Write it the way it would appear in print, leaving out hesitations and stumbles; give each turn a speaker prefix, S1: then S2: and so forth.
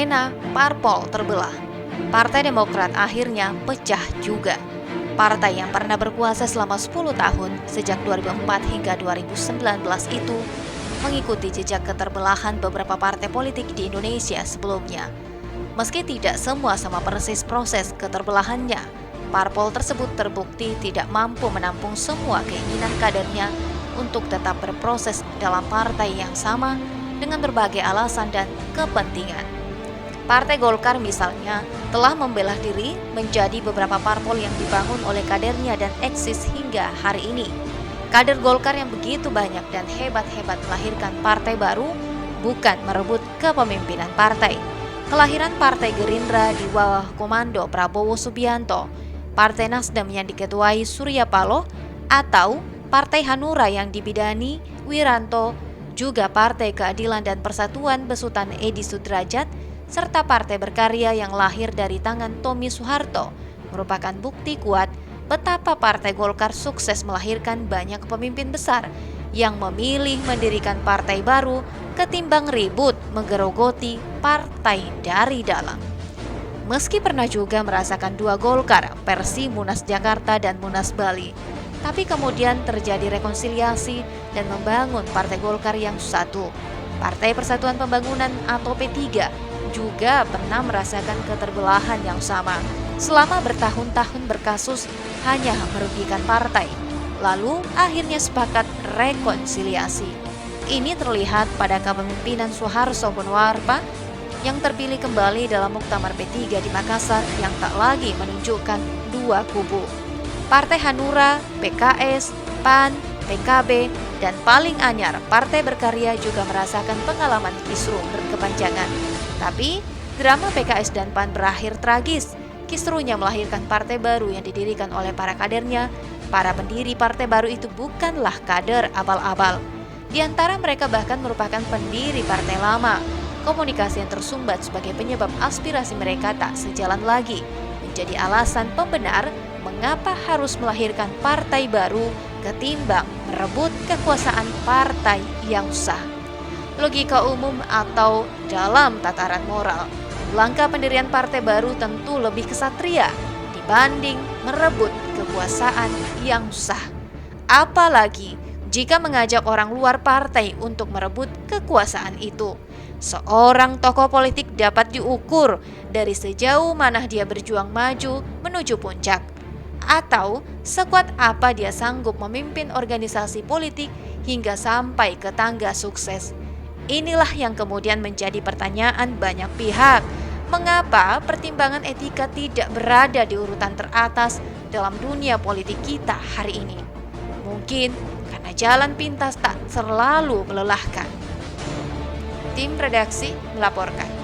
S1: arena parpol terbelah. Partai Demokrat akhirnya pecah juga. Partai yang pernah berkuasa selama 10 tahun sejak 2004 hingga 2019 itu mengikuti jejak keterbelahan beberapa partai politik di Indonesia sebelumnya. Meski tidak semua sama persis proses keterbelahannya, parpol tersebut terbukti tidak mampu menampung semua keinginan kadernya untuk tetap berproses dalam partai yang sama dengan berbagai alasan dan kepentingan. Partai Golkar misalnya telah membelah diri menjadi beberapa parpol yang dibangun oleh kadernya dan eksis hingga hari ini. Kader Golkar yang begitu banyak dan hebat-hebat melahirkan partai baru bukan merebut kepemimpinan partai. Kelahiran Partai Gerindra di bawah komando Prabowo Subianto, Partai Nasdem yang diketuai Surya Paloh, atau Partai Hanura yang dibidani Wiranto, juga Partai Keadilan dan Persatuan besutan Edi Sudrajat, serta Partai Berkarya yang lahir dari tangan Tommy Soeharto merupakan bukti kuat betapa Partai Golkar sukses melahirkan banyak pemimpin besar yang memilih mendirikan partai baru ketimbang ribut menggerogoti partai dari dalam. Meski pernah juga merasakan dua Golkar, versi Munas Jakarta dan Munas Bali, tapi kemudian terjadi rekonsiliasi dan membangun Partai Golkar yang satu. Partai Persatuan Pembangunan atau P3 juga pernah merasakan keterbelahan yang sama. Selama bertahun-tahun berkasus hanya merugikan partai, lalu akhirnya sepakat rekonsiliasi. Ini terlihat pada kepemimpinan Suharto Monoarfa yang terpilih kembali dalam Muktamar P3 di Makassar yang tak lagi menunjukkan dua kubu. Partai Hanura, PKS, PAN, PKB, dan paling anyar Partai Berkarya juga merasakan pengalaman kisruh berkepanjangan. Tapi, drama PKS dan PAN berakhir tragis. Kisruhnya melahirkan partai baru yang didirikan oleh para kadernya. Para pendiri partai baru itu bukanlah kader abal-abal. Di antara mereka bahkan merupakan pendiri partai lama. Komunikasi yang tersumbat sebagai penyebab aspirasi mereka tak sejalan lagi, menjadi alasan pembenar mengapa harus melahirkan partai baru ketimbang merebut kekuasaan partai yang sah. Logika umum atau dalam tataran moral, langkah pendirian partai baru tentu lebih kesatria dibanding merebut kekuasaan yang sah. Apalagi jika mengajak orang luar partai untuk merebut kekuasaan itu. Seorang tokoh politik dapat diukur dari sejauh mana dia berjuang maju menuju puncak, atau sekuat apa dia sanggup memimpin organisasi politik hingga sampai ke tangga sukses. Inilah yang kemudian menjadi pertanyaan banyak pihak. Mengapa pertimbangan etika tidak berada di urutan teratas dalam dunia politik kita hari ini? Mungkin karena jalan pintas tak selalu melelahkan. Tim redaksi melaporkan.